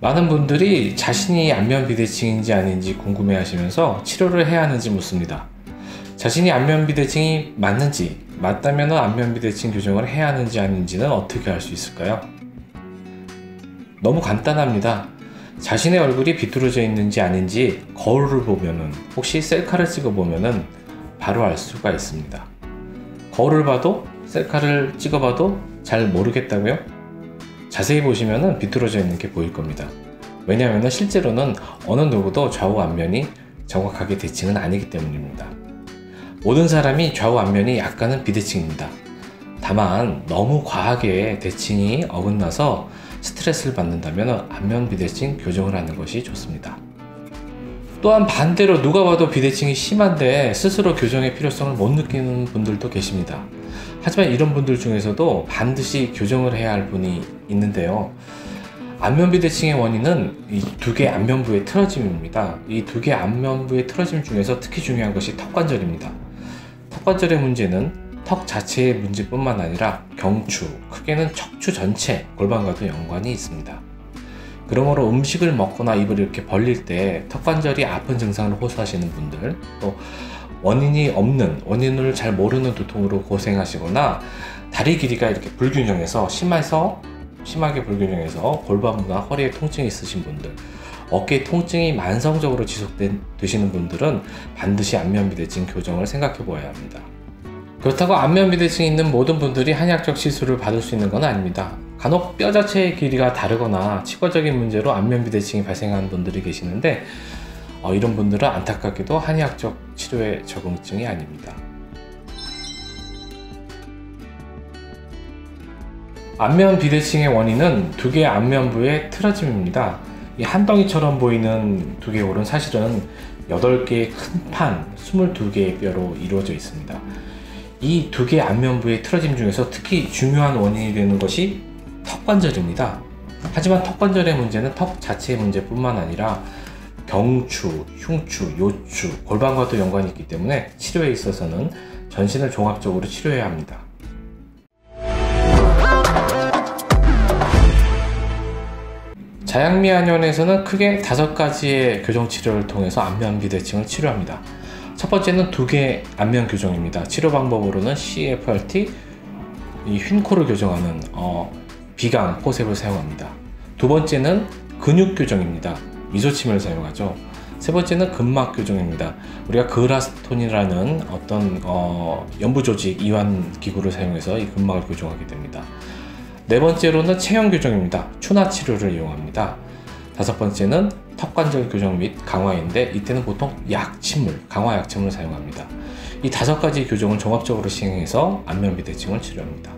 많은 분들이 자신이 안면 비대칭인지 아닌지 궁금해 하시면서 치료를 해야 하는지 묻습니다. 자신이 안면 비대칭이 맞는지, 맞다면 안면 비대칭 교정을 해야 하는지 아닌지는 어떻게 알 수 있을까요? 너무 간단합니다. 자신의 얼굴이 비뚤어져 있는지 아닌지 거울을 보면은, 혹시 셀카를 찍어 보면은 바로 알 수가 있습니다. 거울을 봐도 셀카를 찍어 봐도 잘 모르겠다고요? 자세히 보시면은 비뚤어져 있는 게 보일 겁니다. 왜냐하면 실제로는 어느 누구도 좌우 안면이 정확하게 대칭은 아니기 때문입니다. 모든 사람이 좌우 안면이 약간은 비대칭입니다. 다만 너무 과하게 대칭이 어긋나서 스트레스를 받는다면 안면 비대칭 교정을 하는 것이 좋습니다. 또한 반대로 누가 봐도 비대칭이 심한데 스스로 교정의 필요성을 못 느끼는 분들도 계십니다. 하지만 이런 분들 중에서도 반드시 교정을 해야 할 분이 있는데요. 안면 비대칭의 원인은 이 두 개 안면부의 틀어짐입니다. 이 두 개 안면부의 틀어짐 중에서 특히 중요한 것이 턱관절입니다. 턱관절의 문제는 턱 자체의 문제뿐만 아니라 경추, 크게는 척추 전체, 골반과도 연관이 있습니다. 그러므로 음식을 먹거나 입을 이렇게 벌릴 때 턱관절이 아픈 증상을 호소하시는 분들, 또 원인이 없는, 원인을 잘 모르는 두통으로 고생하시거나 다리 길이가 이렇게 불균형해서 심하게 불균형해서 골반부나 허리에 통증이 있으신 분들, 어깨 통증이 만성적으로 지속되시는 분들은 반드시 안면 비대칭 교정을 생각해 보아야 합니다. 그렇다고 안면 비대칭이 있는 모든 분들이 한의학적 시술을 받을 수 있는 건 아닙니다. 간혹 뼈 자체의 길이가 다르거나 치과적인 문제로 안면 비대칭이 발생하는 분들이 계시는데 이런 분들은 안타깝게도 한의학적 치료의 적응증이 아닙니다. 안면 비대칭의 원인은 두 개의 안면부의 틀어짐입니다. 이 한 덩이처럼 보이는 두 개의 홀은 사실은 8개의 큰 판, 22개의 뼈로 이루어져 있습니다. 이 두 개의 안면부의 틀어짐 중에서 특히 중요한 원인이 되는 것이 턱관절입니다. 하지만 턱관절의 문제는 턱 자체의 문제뿐만 아니라 경추, 흉추, 요추, 골반과도 연관이 있기 때문에 치료에 있어서는 전신을 종합적으로 치료해야 합니다. 자양미안연에서는 크게 5가지의 교정 치료를 통해서 안면 비대칭을 치료합니다. 첫 번째는 두 개의 안면 교정입니다. 치료 방법으로는 CFRT, 이 휜코를 교정하는 비강 포셉을 사용합니다. 두 번째는 근육 교정입니다. 미소침을 사용하죠. 세 번째는 근막 교정입니다. 우리가 그라스톤이라는 어떤 연부 조직 이완 기구를 사용해서 이 근막을 교정하게 됩니다. 네 번째로는 체형 교정입니다. 추나 치료를 이용합니다. 다섯 번째는 턱관절 교정 및 강화인데 이때는 보통 약침물, 강화 약침을 사용합니다. 이 5가지 교정을 종합적으로 시행해서 안면 비대칭을 치료합니다.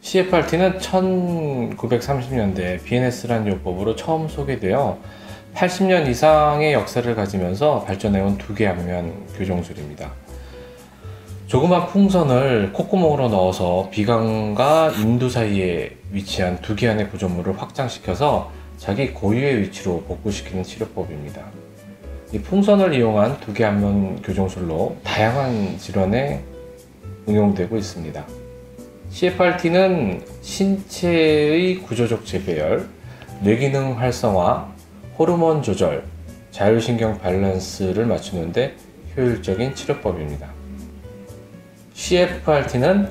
CFRT는 1930년대 BNS라는 요법으로 처음 소개되어 80년 이상의 역사를 가지면서 발전해온 두 개 안면 교정술입니다. 조그만 풍선을 콧구멍으로 넣어서 비강과 인두 사이에 위치한 두 개 안의 구조물을 확장시켜서 자기 고유의 위치로 복구시키는 치료법입니다. 이 풍선을 이용한 두 개 안면 교정술로 다양한 질환에 응용되고 있습니다. CFRT는 신체의 구조적 재배열, 뇌기능 활성화, 호르몬 조절, 자율신경 밸런스를 맞추는데 효율적인 치료법입니다. CFRT는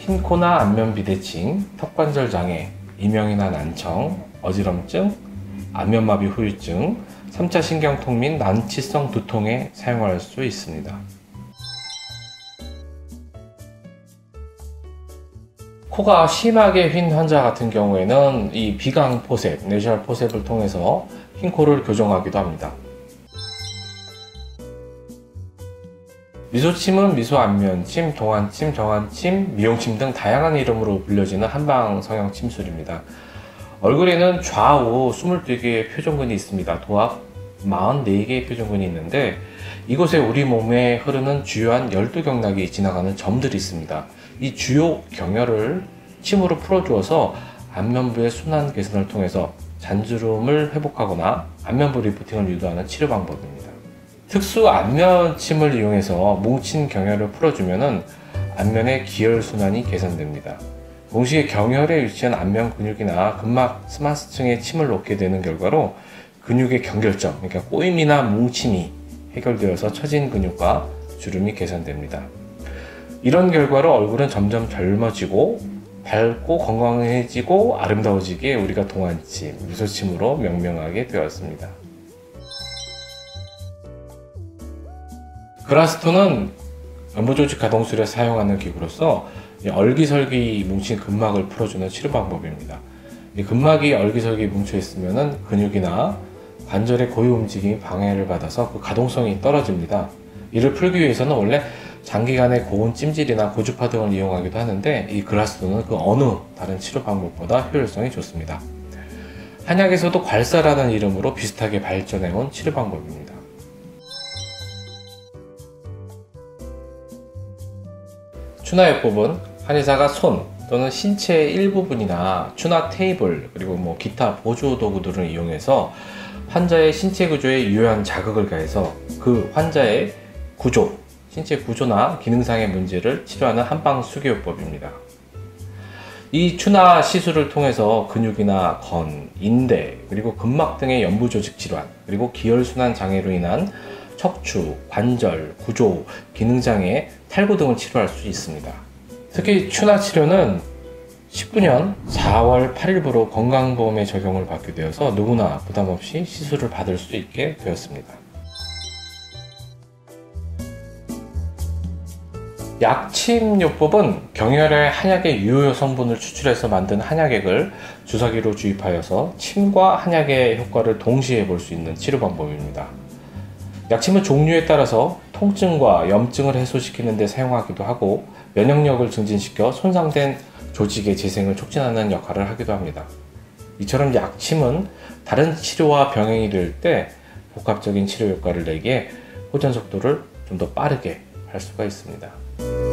휜코나 안면 비대칭, 턱관절 장애, 이명이나 난청, 어지럼증, 안면마비 후유증, 3차 신경통 및 난치성 두통에 사용할 수 있습니다. 코가 심하게 휜 환자 같은 경우에는 이 비강 포셉, 내시얼 포셉을 통해서 휜 코를 교정하기도 합니다. 미소침은 미소안면침, 동안침, 정안침, 미용침 등 다양한 이름으로 불려지는 한방 성형 침술입니다. 얼굴에는 좌우 22개의 표정근이 있습니다. 도합 44개의 표정근이 있는데 이곳에 우리 몸에 흐르는 주요한 12경락이 지나가는 점들이 있습니다. 이 주요 경혈을 침으로 풀어주어서 안면부의 순환 개선을 통해서 잔주름을 회복하거나 안면부 리프팅을 유도하는 치료 방법입니다. 특수 안면침을 이용해서 뭉친 경혈을 풀어주면 안면의 기혈순환이 개선됩니다. 동시에 경혈에 위치한 안면 근육이나 근막 스마스층에 침을 놓게 되는 결과로 근육의 경결점, 그러니까 꼬임이나 뭉침이 해결되어서 처진 근육과 주름이 개선됩니다. 이런 결과로 얼굴은 점점 젊어지고 밝고 건강해지고 아름다워지기에 우리가 동안침, 미소침으로 명명하게 되었습니다. 그라스톤은 연부조직 가동술에 사용하는 기구로서 얼기설기 뭉친 근막을 풀어주는 치료 방법입니다. 근막이 얼기설기 뭉쳐 있으면 근육이나 관절의 고유 움직임이 방해를 받아서 그 가동성이 떨어집니다. 이를 풀기 위해서는 원래 장기간의 고온 찜질이나 고주파 등을 이용하기도 하는데, 이 그라스톤은 그 어느 다른 치료 방법보다 효율성이 좋습니다. 한약에서도 괄사라는 이름으로 비슷하게 발전해온 치료 방법입니다. 추나요법은 한의사가 손 또는 신체의 일부분이나 추나 테이블 그리고 기타 보조 도구들을 이용해서 환자의 신체 구조에 유효한 자극을 가해서 그 환자의 구조, 신체 구조나 기능상의 문제를 치료하는 한방 수기요법입니다. 이 추나 시술을 통해서 근육이나 건, 인대, 그리고 근막 등의 연부 조직 질환, 그리고 기혈순환 장애로 인한 척추, 관절, 구조, 기능장애, 탈구 등을 치료할 수 있습니다. 특히 추나 치료는 19년 4월 8일부로 건강보험에 적용을 받게 되어서 누구나 부담없이 시술을 받을 수 있게 되었습니다. 약침요법은 경혈의 한약의 유효 성분을 추출해서 만든 한약액을 주사기로 주입하여서 침과 한약의 효과를 동시에 볼 수 있는 치료 방법입니다. 약침은 종류에 따라서 통증과 염증을 해소시키는 데 사용하기도 하고 면역력을 증진시켜 손상된 조직의 재생을 촉진하는 역할을 하기도 합니다. 이처럼 약침은 다른 치료와 병행이 될 때 복합적인 치료 효과를 내기에 호전 속도를 좀 더 빠르게 할 수가 있습니다.